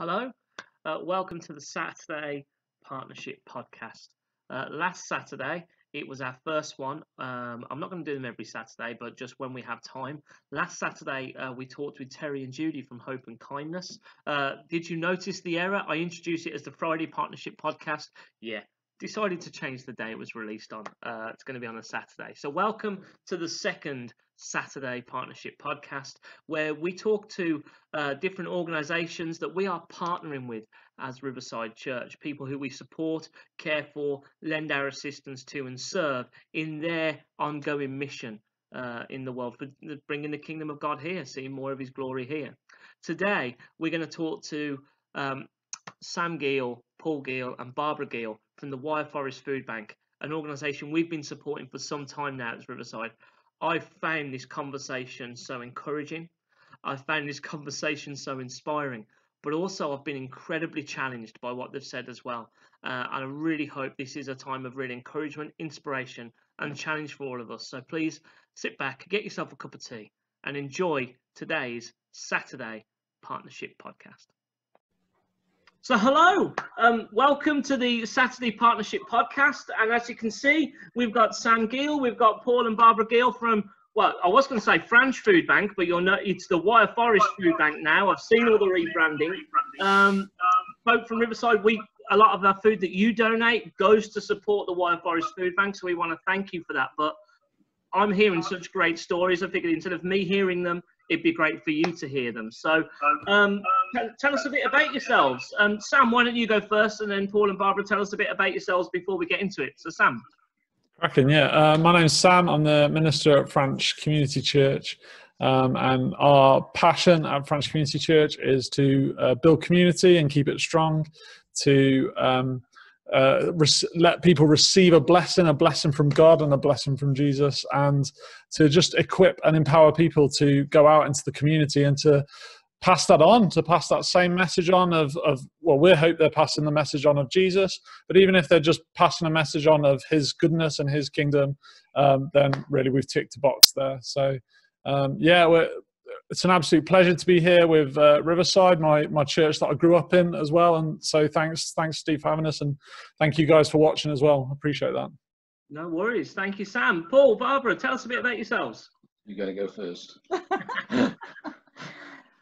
Hello, welcome to the Saturday Partnership Podcast. Last Saturday, it was our first one. I'm not going to do them every Saturday, but just when we have time. Last Saturday, we talked with Terry and Judy from Hope and Kindness. Did you notice the error? I introduced it as the Friday Partnership Podcast. Yeah, decided to change the day it was released on. It's going to be on a Saturday. So welcome to the second Saturday Partnership Podcast, where we talk to different organisations that we are partnering with as Riverside Church, people who we support, care for, lend our assistance to and serve in their ongoing mission in the world for bringing the kingdom of God here, seeing more of his glory here. Today, we're going to talk to Sam Gill, Paul Gill and Barbara Gill from the Wyre Forest Foodbank, an organisation we've been supporting for some time now at Riverside. I've found this conversation so encouraging. I've found this conversation so inspiring, but also I've been incredibly challenged by what they've said as well. And I really hope this is a time of real encouragement, inspiration and challenge for all of us. So please sit back, get yourself a cup of tea and enjoy today's Saturday Partnership Podcast. So hello, welcome to the Saturday Partnership Podcast, and as you can see, we've got Sam Gill, we've got Paul and Barbara Gill from, well, I was going to say French Food Bank, but you'll know it's the Wyre Forest Foodbank now. I've seen all the rebranding. Folk from Riverside, a lot of our food that you donate goes to support the Wyre Forest Foodbank, so we want to thank you for that. But I'm hearing such great stories, I figured instead of me hearing them, it'd be great for you to hear them. So tell us a bit about yourselves. Sam, why don't you go first, and then Paul and Barbara tell us a bit about yourselves before we get into it. So Sam. Cracking, yeah. My name's Sam. I'm the minister at French Community Church. And our passion at French Community Church is to build community and keep it strong, to let people receive a blessing from God and a blessing from Jesus, and to just equip and empower people to go out into the community and to pass that on, to pass that same message on well, we hope they're passing the message on of Jesus, but even if they're just passing a message on of his goodness and his kingdom, then really we've ticked a box there. So yeah, it's an absolute pleasure to be here with Riverside, my church that I grew up in as well. And so thanks Steve for having us, and thank you guys for watching as well. I appreciate that. No worries. Thank you, Sam. Paul, Barbara, tell us a bit about yourselves. You're going to go first.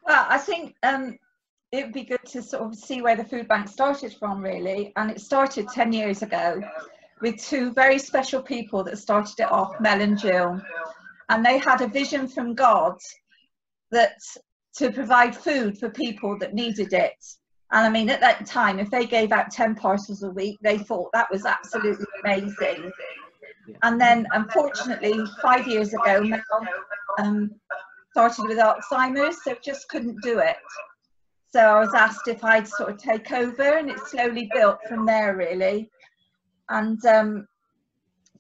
Well, I think it would be good to sort of see where the food bank started from, really. And it started 10 years ago with two very special people that started it off, Mel and Jill. And they had a vision from God that to provide food for people that needed it. And I mean, at that time, if they gave out 10 parcels a week, they thought that was absolutely amazing. And then, unfortunately, 5 years ago, Mel started with Alzheimer's, so just couldn't do it. So I was asked if I'd sort of take over, and it slowly built from there, really. And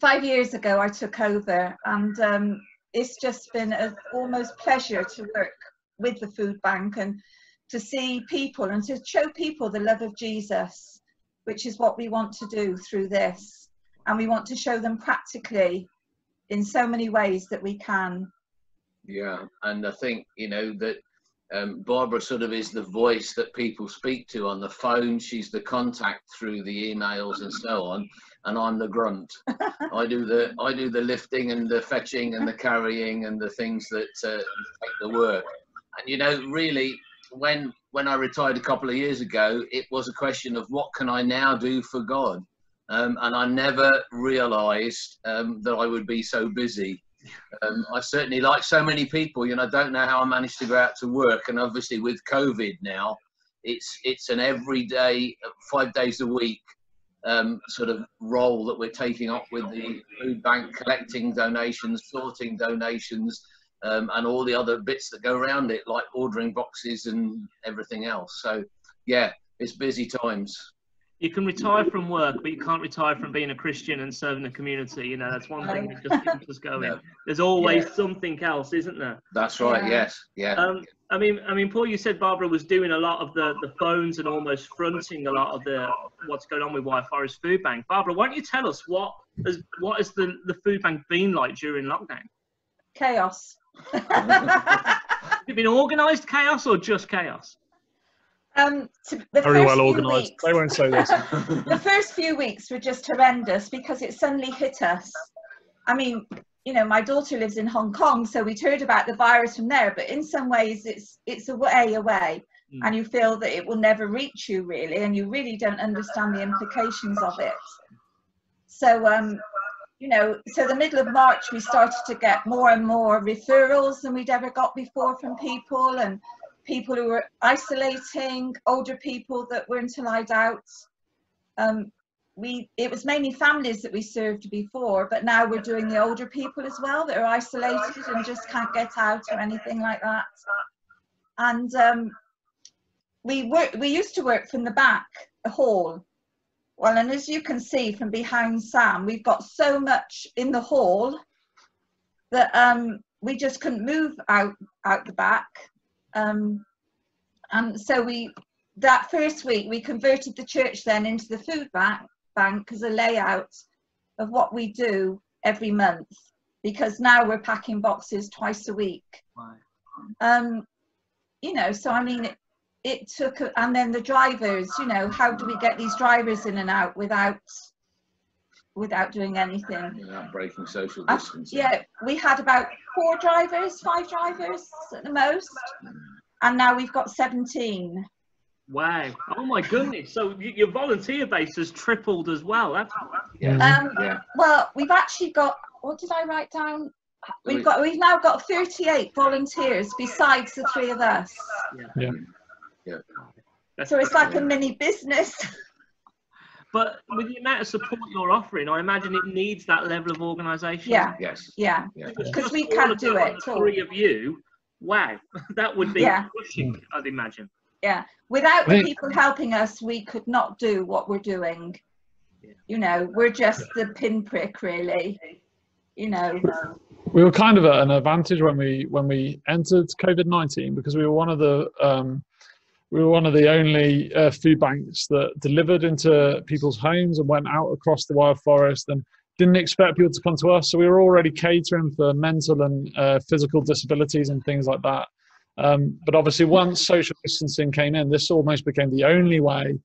5 years ago, I took over, and it's just been an almost pleasure to work with the food bank and to see people and to show people the love of Jesus, which is what we want to do through this. And we want to show them practically in so many ways that we can. Yeah, and I think, that Barbara sort of is the voice that people speak to on the phone. She's the contact through the emails and so on, and I'm the grunt. I do the lifting and the fetching and the carrying and the things that take the work. And really, when I retired a couple of years ago, it was a question of what can I now do for God, and I never realised that I would be so busy. I certainly, like so many people, don't know how I managed to go out to work, and obviously with COVID now, it's an everyday, 5 days a week sort of role that we're taking up with the food bank, collecting donations, sorting donations, and all the other bits that go around it, like ordering boxes and everything else. So yeah, it's busy times. You can retire from work, but you can't retire from being a Christian and serving the community. That's one thing that just keeps us going. No. There's always something else, isn't there? That's right. Yeah. Yes. Yeah. I mean, Paul, you said Barbara was doing a lot of the phones and almost fronting a lot of what's going on with Wyre Forest Foodbank. Barbara, why don't you tell us what has the food bank been like during lockdown? Chaos. Has it been organised chaos or just chaos? The Very first well few organised. weeks, They won't say this. the first few weeks were just horrendous because it suddenly hit us. I mean, you know, my daughter lives in Hong Kong, so we'd heard about the virus from there, but in some ways it's away, and you feel that it will never reach you really, and you really don't understand the implications of it. So you know, so the middle of March we started to get more and more referrals than we'd ever got before from people, and people who were isolating, older people that weren't allowed out. It was mainly families that we served before, but now we're doing the older people as well that are isolated and just can't get out or anything like that. And we used to work from the back, the hall. Well, and as you can see from behind Sam, we've got so much in the hall that we just couldn't move out the back. And so that first week we converted the church then into the food bank as a layout of what we do every month, because now we're packing boxes twice a week. Wow. You know, so I mean it took, and then the drivers, you know, how do we get these drivers in and out without doing anything, without breaking social distancing? Yeah, we had about 5 drivers at the most, and now we've got 17. Wow. Oh my goodness. So your volunteer base has tripled as well. That's, Well, we've actually got, what did I write down? We've now got 38 volunteers besides the 3 of us. Yeah. So it's like a mini business. But with the amount of support you're offering, I imagine it needs that level of organisation. Yeah. Yes. Yeah. Because we can't do it. 3 of you. Wow. That would be pushing, I'd imagine. Yeah. Without the people helping us, we could not do what we're doing. Yeah. You know, we're just the pinprick, really. You know. We were kind of at an advantage when we entered COVID-19 because we were one of the only food banks that delivered into people's homes and went out across the Wyre Forest and didn't expect people to come to us. So we were already catering for mental and physical disabilities and things like that. But obviously, once social distancing came in, this almost became the only way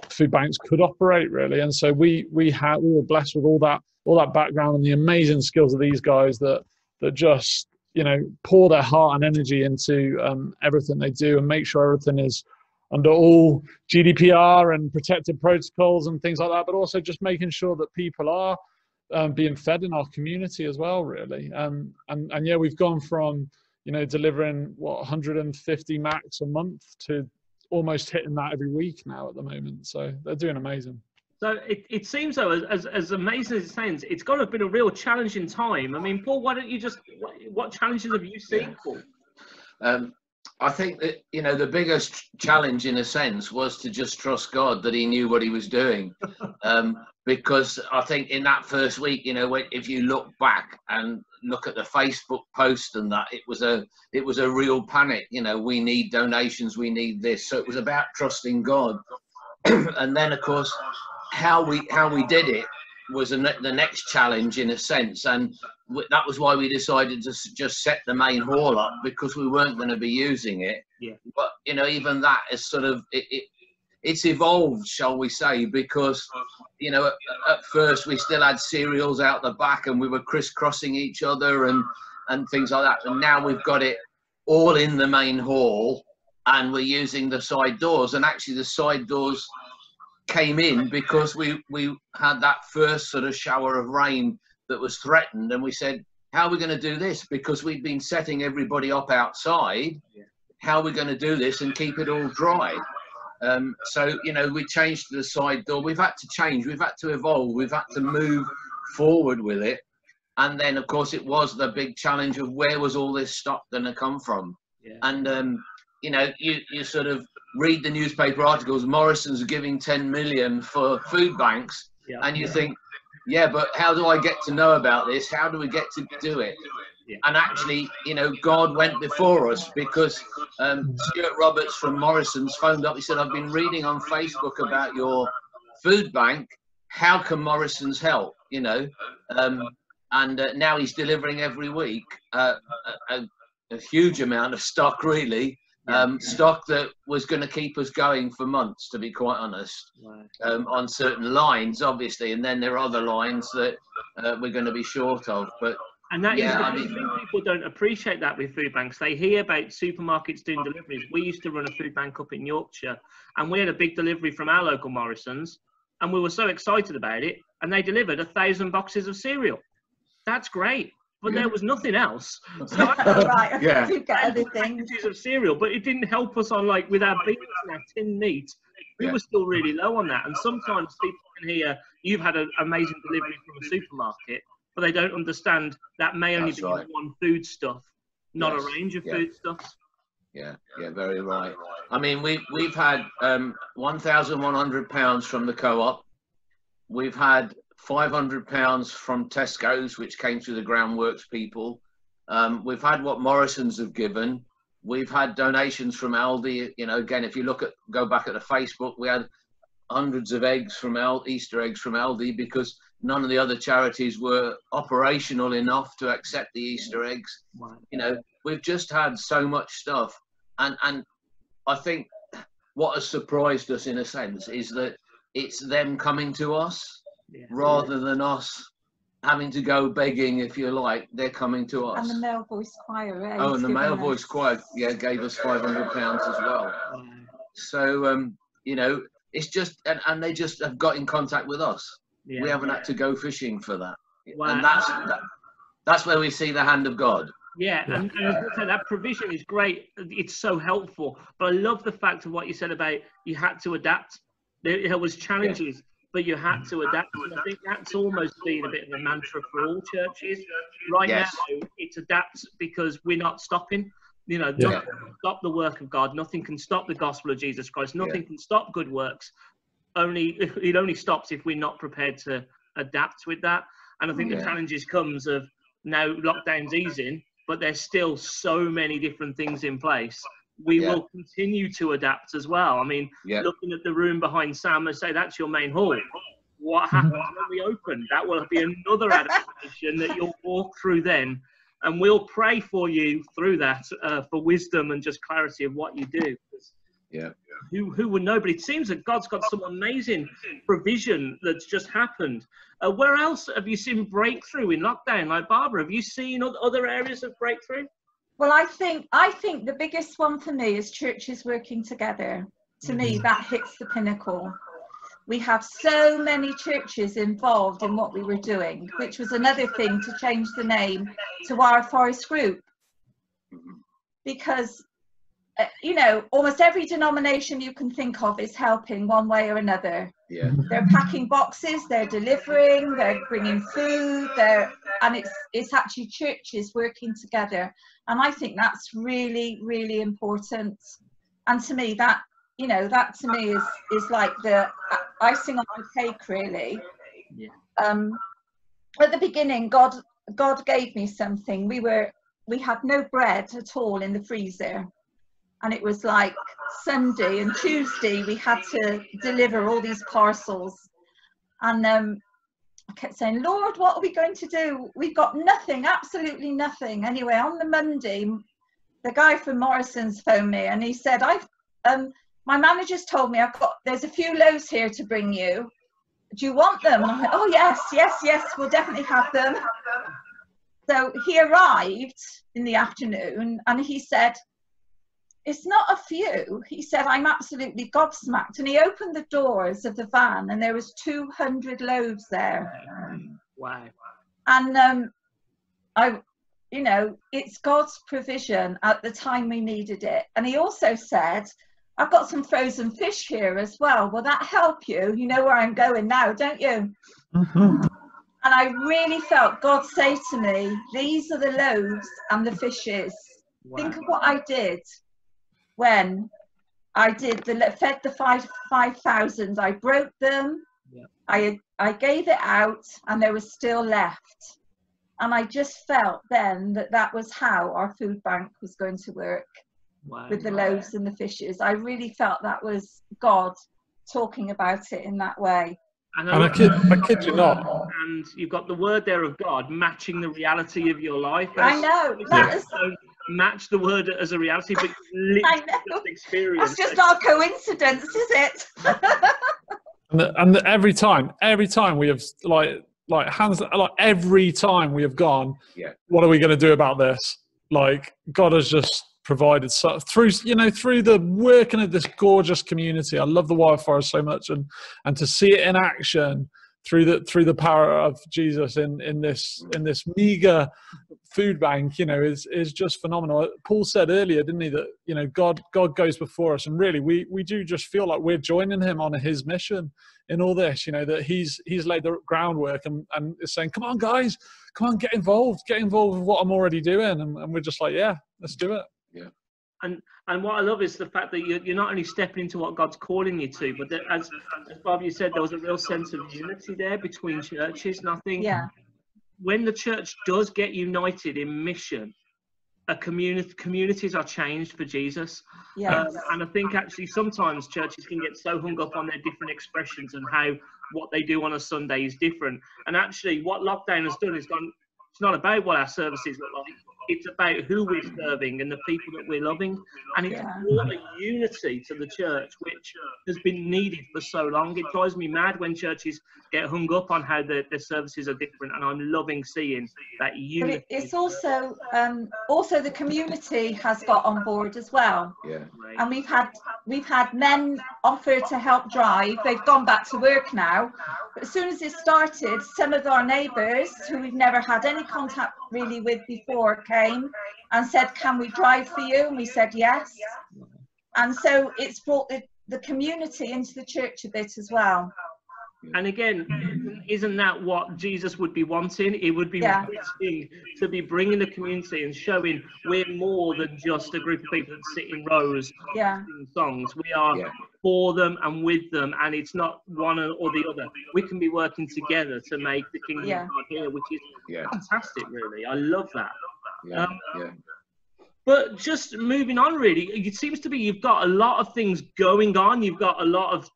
food banks could operate, really. And so we were blessed with all that background and the amazing skills of these guys that just, you know, pour their heart and energy into everything they do and make sure everything is under all GDPR and protected protocols and things like that, but also just making sure that people are being fed in our community as well, really. And yeah, we've gone from, you know, delivering 150 max a month to almost hitting that every week now at the moment. So they're doing amazing. So it seems though, as amazing as it sounds, it's got to have been a real challenging time. I mean, Paul, why don't you what challenges have you seen, Paul? I think that, you know, the biggest challenge in a sense was to just trust God that he knew what he was doing. Because I think in that first week, you know, if you look back and look at the Facebook post and that, it was a real panic. You know, we need donations, we need this. So it was about trusting God. And then, of course, how we did it was the next challenge in a sense, and that was why we decided to just set the main hall up, because we weren't going to be using it. But you know, even that is sort of it's evolved, shall we say, because you know, at first we still had cereals out the back and we were crisscrossing each other and things like that, and now we've got it all in the main hall and we're using the side doors. And actually the side doors came in because we had that first sort of shower of rain that was threatened, and we said, how are we going to do this? Because we'd been setting everybody up outside. How are we going to do this and keep it all dry? So, you know, we changed to the side door. We've had to change, we've had to evolve, we've had to move forward with it. And then, of course, it was the big challenge of where was all this stock going to come from? And, you know, you sort of read the newspaper articles, Morrison's giving 10 million for food banks, and you think, yeah, but how do I get to know about this? How do we get to do it? And actually, you know, God went before us, because Stuart Roberts from Morrison's phoned up. He said, I've been reading on Facebook about your food bank. How can Morrison's help? You know, and now he's delivering every week a huge amount of stock, really, stock that was going to keep us going for months, to be quite honest, on certain lines, obviously, and then there are other lines that we're going to be short of. But and that is the thing, people don't appreciate that with food banks. They hear about supermarkets doing deliveries. We used to run a food bank up in Yorkshire, and we had a big delivery from our local Morrisons, and we were so excited about it, and they delivered 1,000 boxes of cereal. That's great. But there was nothing else. So right, yeah. You get other things. Packages of cereal, but it didn't help us on, like, with our beans and our tinned meat. We were still really low on that. And sometimes people can hear you've had an amazing delivery from a supermarket, but they don't understand that may only be one food stuff, not a range of food stuffs. Yeah, very right. I mean, we've had £1,100 from the co-op. We've had £500 from Tesco's, which came through the groundworks people. We've had what Morrisons have given. We've had donations from Aldi. You know, again, if you go back at the Facebook, we had hundreds of eggs from Easter eggs from Aldi, because none of the other charities were operational enough to accept the Easter eggs. Wow. You know, we've just had so much stuff, and I think what has surprised us in a sense is that it's them coming to us. Rather than us having to go begging, if you like, they're coming to us. And the male voice choir. And the male voice choir, gave us £500 as well. So, you know, it's just, and they just have got in contact with us. We haven't had to go fishing for that. Wow. And that's where we see the hand of God. Yeah, and as I said, that provision is great. It's so helpful. But I love the fact of what you said about you had to adapt. There was challenges. But you had to adapt, and I think that's almost been a bit of a mantra for all churches. Right now, it's adapt because we're not stopping. You know, nothing can stop the work of God. Nothing can stop the gospel of Jesus Christ. Nothing can stop good works. It only stops if we're not prepared to adapt with that. And I think the challenges comes of now lockdown's easing, but there's still so many different things in place. We will continue to adapt as well. I mean, looking at the room behind Sam, and say that's your main hall. What happens when we open? That will be another adaptation that you'll walk through then. And we'll pray for you through that for wisdom and just clarity of what you do. Who would know? But it seems that God's got some amazing provision that's just happened. Where else have you seen breakthrough in lockdown? Like Barbara, have you seen other areas of breakthrough? Well, I think the biggest one for me is churches working together. To me, that hits the pinnacle. We have so many churches involved in what we were doing, which was another thing to change the name to Wyre Forest Group. Because, you know, almost every denomination you can think of is helping one way or another. They're packing boxes, they're delivering, they're bringing food, and it's actually churches working together. And I think that's really, really important. And to me, that to me is like the icing on the cake, really. At the beginning, God gave me something. We had no bread at all in the freezer. And it was like Sunday and Tuesday, we had to deliver all these parcels. And I kept saying, Lord, what are we going to do? We've got nothing, absolutely nothing. Anyway, on the Monday, the guy from Morrison's phoned me and he said, my manager's told me there's a few loaves here to bring you. Do you want them? And I went, oh, yes, we'll definitely have them. So he arrived in the afternoon and he said, it's not a few. He said, I'm absolutely gobsmacked. And he opened the doors of the van and there was 200 loaves there. Wow. And it's God's provision at the time we needed it. And he also said, I've got some frozen fish here as well. Will that help you? You know where I'm going now, don't you? And I really felt God say to me, these are the loaves and the fishes. Wow. Think of what I did when I fed the 5,000. I broke them. I gave it out and there was still left. And I just felt then that was how our food bank was going to work. With the loaves and the fishes. I really felt that was God talking about it in that way. And I kid you not. And you've got the word there of God matching the reality of your life. I know. match the word as a reality, but literally I know. just experience. That's just not a coincidence, is it? And every time we have like hands, like every time we have gone, Yeah. what are we going to do about this? Like God has just provided through the working of this gorgeous community. I love the Wyre Forest so much, and to see it in action through the power of Jesus in this meager food bank, is just phenomenal. Paul said earlier, didn't he, that God goes before us, and really we do just feel like we're joining him on his mission in all this, that he's laid the groundwork and is saying, come on guys, come on, get involved with what I'm already doing, and we're just like, yeah, let's do it. Yeah. And what I love is the fact that you're not only stepping into what God's calling you to, but that, as Bob, you said, there was a real sense of unity there between churches. And I think when the church does get united in mission, communities are changed for Jesus. Yes. And I think actually sometimes churches can get so hung up on their different expressions and how what they do on a Sunday is different. And actually what lockdown has done is it's not about what our services look like. It's about who we're serving and the people that we're loving. And it's brought a unity to the church, which has been needed for so long. It drives me mad when churches get hung up on how their services are different. And I'm loving seeing that unity. But it's also the community has got on board as well. Yeah. And we've had men offer to help drive. They've gone back to work now. But as soon as it started, some of our neighbours who we've never had any contact really with before came and said, can we drive for you? And we said yes. And so it's brought the community into the church a bit as well. And again, isn't that what Jesus would be wanting? It would be wanting to be bringing the community and showing we're more than just a group of people that sit in rows singing songs. We are for them and with them, and it's not one or the other. We can be working together to make the kingdom of God here, which is fantastic, really. I love that. But just moving on, really, it seems to be you've got a lot of things going on. You've got a lot of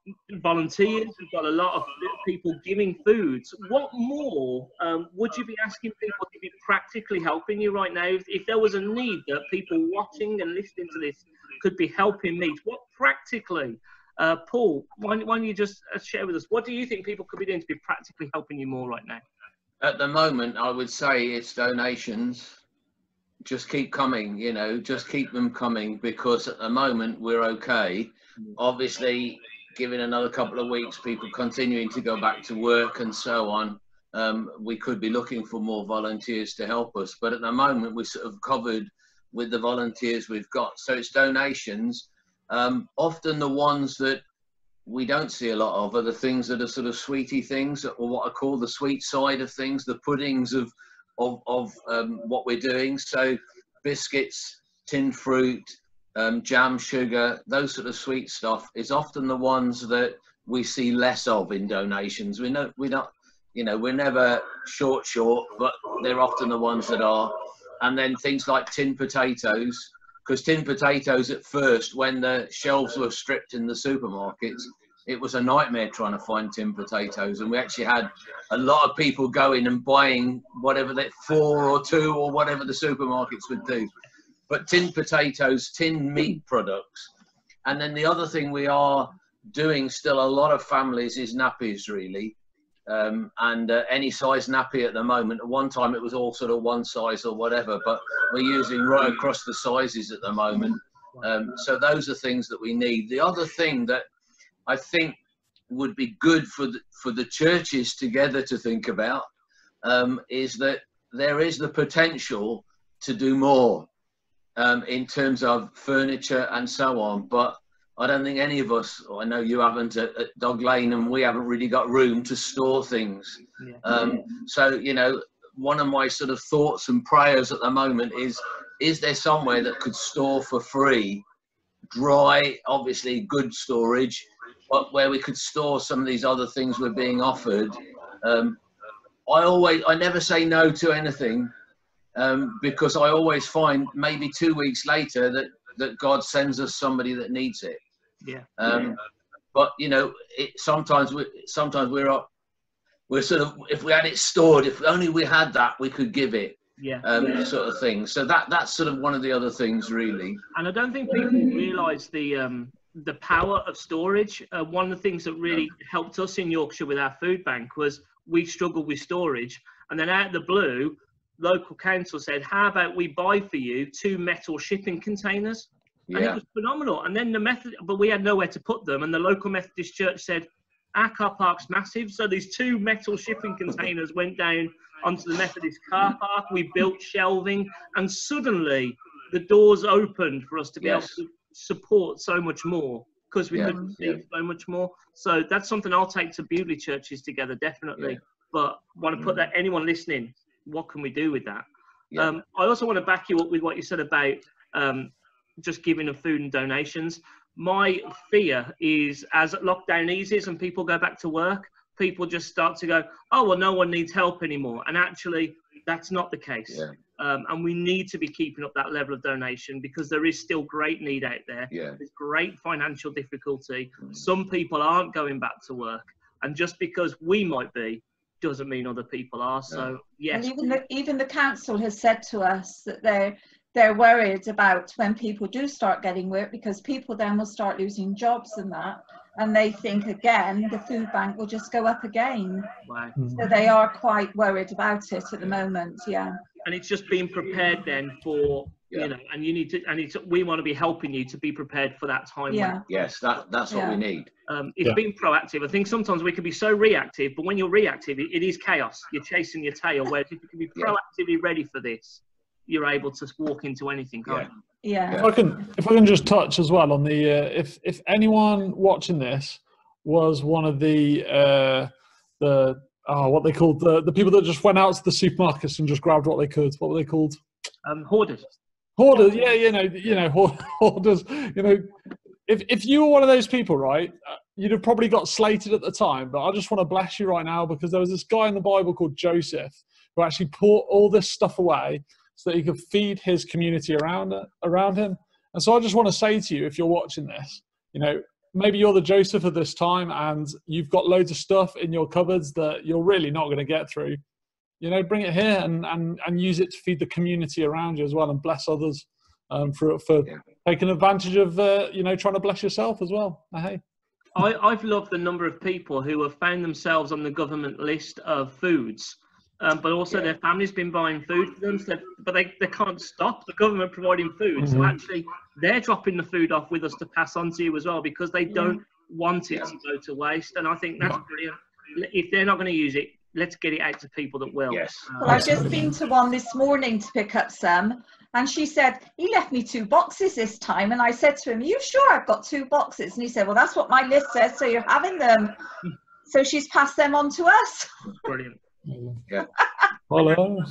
volunteers. You've got a lot of people giving foods. What more would you be asking people to be practically helping you right now? If there was a need that people watching and listening to this could be helping meet, what practically, Paul, why don't you just share with us, what do you think people could be doing to be practically helping you more right now? At the moment, I would say it's donations. Just keep coming, just keep them coming, because at the moment we're okay. Obviously, given another couple of weeks, people continuing to go back to work and so on, we could be looking for more volunteers to help us. But at the moment, we're sort of covered with the volunteers we've got. So it's donations. Often the ones that we don't see a lot of are the things that are sort of sweetie things, or what I call the sweet side of things, the puddings of what we're doing. So biscuits, tinned fruit, jam, sugar, those sort of sweet stuff is often the ones that we see less of in donations. We're never short, but they're often the ones that are. And then things like tinned potatoes, because tinned potatoes at first, when the shelves were stripped in the supermarkets, it was a nightmare trying to find tinned potatoes, and we actually had a lot of people going and buying whatever that 4 or 2 or whatever the supermarkets would do. But tinned potatoes, tinned meat products, and then the other thing we are doing still a lot of families is nappies, really, and any size nappy at the moment. At one time it was all sort of one size or whatever, but we're using right across the sizes at the moment. So those are things that we need. The other thing that I think would be good for the churches together to think about is that there is the potential to do more in terms of furniture and so on. But I don't think any of us, or I know you haven't at Dog Lane, and we haven't really got room to store things. So, one of my sort of thoughts and prayers at the moment is there somewhere that could store for free, dry, obviously good storage, but where we could store some of these other things we're being offered. I never say no to anything, because I always find maybe 2 weeks later that God sends us somebody that needs it. But sometimes we're sort of, if we had it stored, if only we had that, we could give it. sort of thing. So that's sort of one of the other things, really. And I don't think people realise the power of storage. One of the things that really helped us in Yorkshire with our food bank was we struggled with storage, and then out of the blue, local council said, "How about we buy for you 2 metal shipping containers?" And it was phenomenal. And then but we had nowhere to put them, and the local Methodist church said, "Our car park's massive, so these 2 metal shipping containers went down onto the Methodist car park. We built shelving, and suddenly the doors opened for us to be able to support so much more, because we could receive so much more. So that's something I'll take to Bewdley churches together, definitely. But want to put that, anyone listening, what can we do with that? I also want to back you up with what you said about just giving of food and donations. My fear is, as lockdown eases and people go back to work, people just start to go, "Oh, well, no one needs help anymore." And actually, that's not the case. And we need to be keeping up that level of donation, because there is still great need out there. There's great financial difficulty. Some people aren't going back to work. And just because we might be, doesn't mean other people are. So, yes. And even the council has said to us that they're worried about when people do start getting work, because people then will start losing jobs and that. And they think, again, the food bank will just go up again. Wow. So they are quite worried about it at the moment, And it's just being prepared then for, you know, and you need to, and we want to be helping you to be prepared for that time. Yes, that's what we need. It's being proactive. I think sometimes we can be so reactive, but when you're reactive, it is chaos. You're chasing your tail. Whereas if you can be proactively ready for this, you're able to walk into anything, can't you? If I can just touch as well on the if anyone watching this was one of the what they called the people that just went out to the supermarkets and just grabbed what they could. What were they called? Hoarders. Hoarders. Yeah, you know, hoarders. You know, if you were one of those people, right, you'd have probably got slated at the time. But I just want to bless you right now, because there was this guy in the Bible called Joseph who actually put all this stuff away so that he could feed his community around him. And so I just want to say to you, if you're watching this, you know, maybe you're the Joseph of this time and you've got loads of stuff in your cupboards that you're really not going to get through. You know, bring it here and use it to feed the community around you as well, and bless others for taking advantage of, you know, trying to bless yourself as well. Hey. I've loved the number of people who have found themselves on the government list of foods, but also their family's been buying food for them, but they can't stop the government providing food. So actually, they're dropping the food off with us to pass on to you as well, because they don't want it to go to waste. And I think that's brilliant. If they're not going to use it, let's get it out to people that will. Well, I've just been to one this morning to pick up some, and she said, "He left me 2 boxes this time." And I said to him, "Are you sure I've got 2 boxes?" And he said, "Well, that's what my list says, so you're having them." So she's passed them on to us. Brilliant. Hello.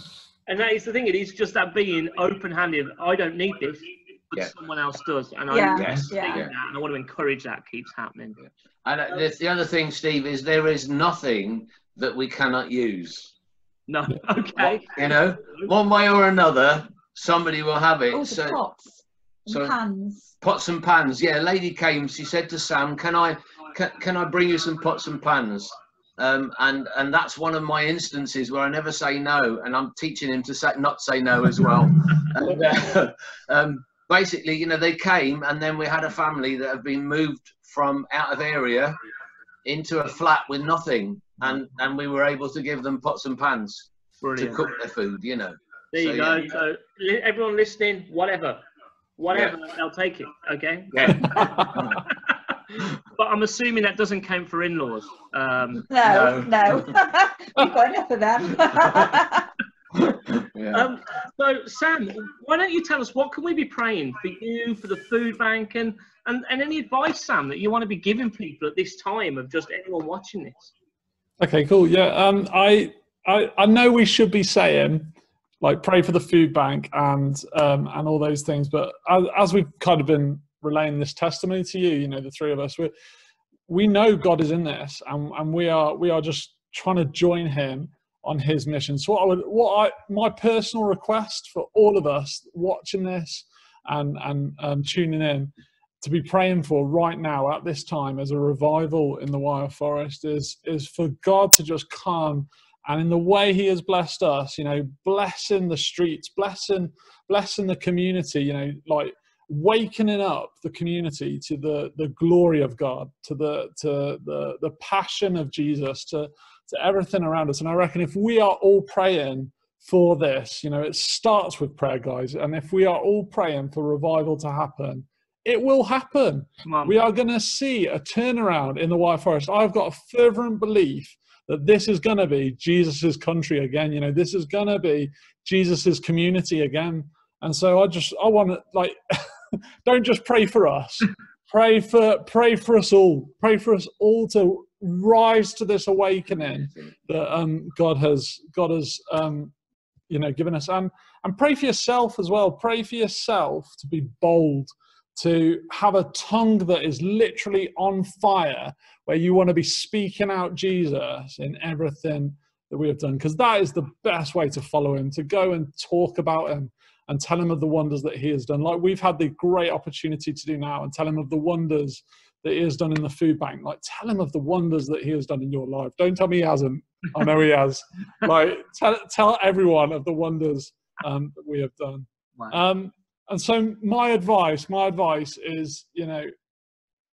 And that is the thing, it is just that being open-handed. I don't need this, but someone else does. And I want to encourage that keeps happening. And the other thing, Steve, is there is nothing that we cannot use. No, okay. You know, one way or another, somebody will have it. Oh, the pots and pans. Pots and pans. Yeah, a lady came. She said to Sam, "Can I bring you some pots and pans?" And that's one of my instances where I never say no, and I'm teaching him to not say no as well. And, basically, you know, they came, and then we had a family that have been moved from out of area into a flat with nothing, and we were able to give them pots and pans to cook their food, you know. There you go. Yeah. So everyone listening, whatever, they'll take it. Okay. But I'm assuming that doesn't count for in-laws. No. We've got enough of them. So Sam, why don't you tell us, what can we be praying for you, for the food bank, and any advice, Sam, that you want to be giving people at this time of just anyone watching this? Okay, cool. Yeah, I know we should be saying, like, pray for the food bank and all those things, but as we've kind of been relaying this testimony to you, you know, the 3 of us, we know God is in this, and we are just trying to join him on his mission. So my personal request for all of us watching this and tuning in to be praying for right now at this time as a revival in the Wyre Forest is for God to just come And in the way he has blessed us, you know, blessing the streets, blessing the community, you know, like wakening up the community to the glory of God, to the passion of Jesus, to everything around us. And I reckon if we are all praying for this, you know, it starts with prayer, guys. And if we are all praying for revival to happen, it will happen. We are going to see a turnaround in the Wyre Forest. I've got a fervent belief that this is going to be Jesus's country again. You know, this is going to be Jesus's community again. And so I want to, like, don't just pray for us. Pray for us all. Pray for us all to rise to this awakening that God has you know, given us. And pray for yourself as well. Pray for yourself to be bold, to have a tongue that is literally on fire, where you want to be speaking out Jesus in everything that we have done, because that is the best way to follow him, to go and talk about him and tell him of the wonders that he has done, like we've had the great opportunity to do now, and tell him of the wonders that he has done in the food bank. Like, tell him of the wonders that he has done in your life. Don't tell me he hasn't. I know he has. Like, tell everyone of the wonders that we have done. Wow. And so my advice is, you know,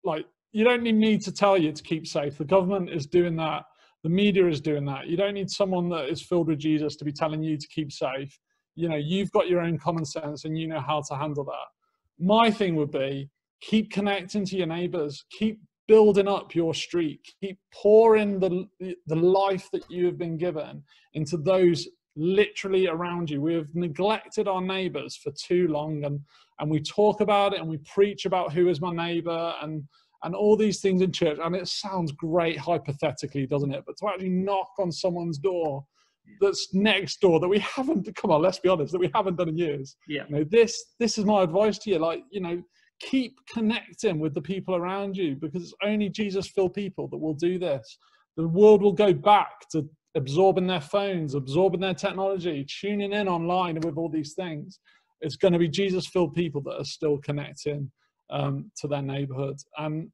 like, you don't need to tell you to keep safe. The government is doing that. The media is doing that. You don't need someone that is filled with Jesus to be telling you to keep safe. You know, you've got your own common sense and you know how to handle that. My thing would be, keep connecting to your neighbors, keep building up your street, keep pouring the life that you have been given into those literally around you. We have neglected our neighbors for too long, and we talk about it and we preach about who is my neighbor and all these things in church, and it sounds great hypothetically, doesn't it? But to actually knock on someone's door that's next door that we haven't, come on, let's be honest, that we haven't done in years. Yeah. You know, this is my advice to you. Like, you know, keep connecting with the people around you, because it's only Jesus-filled people that will do this. The world will go back to absorbing their phones, absorbing their technology, tuning in online with all these things. It's going to be Jesus-filled people that are still connecting to their neighborhood. And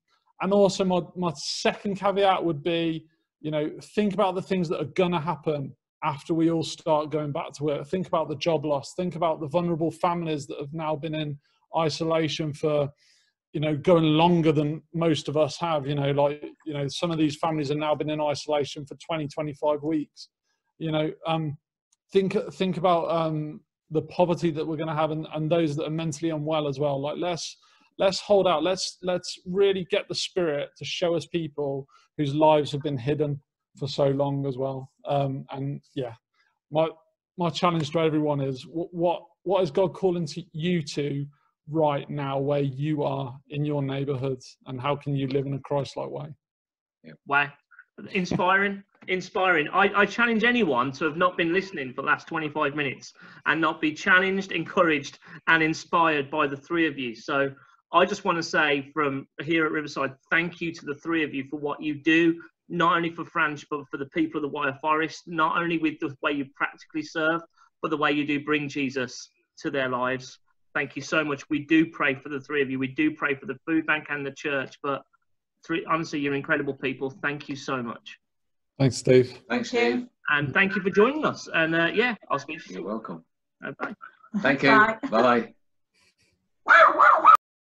also my second caveat would be, you know, think about the things that are going to happen after we all start going back to work. Think about the job loss. Think about the vulnerable families that have now been in isolation for, you know, going longer than most of us have. You know, like, you know, some of these families have now been in isolation for 20-25 weeks. You know, think about the poverty that we're going to have, and those that are mentally unwell as well. Like, let's hold out. Let's really get the Spirit to show us people whose lives have been hidden for so long as well. And yeah, my challenge to everyone is, what is God calling to you to right now, where you are in your neighborhood, and how can you live in a Christ-like way? Yeah. Wow, inspiring. I challenge anyone to have not been listening for the last 25 minutes and not be challenged, encouraged and inspired by the three of you. So I just want to say from here at Riverside, thank you to the three of you for what you do, not only for France, but for the people of the Wyre Forest, not only with the way you practically serve, but the way you do bring Jesus to their lives. Thank you so much. We do pray for the three of you. We do pray for the food bank and the church, but honestly, you're incredible people. Thank you so much. Thanks, Steve. Thanks, Steve. And thank you for joining us. And yeah, I'll speak to you. You're welcome. Bye. Thank you. Bye.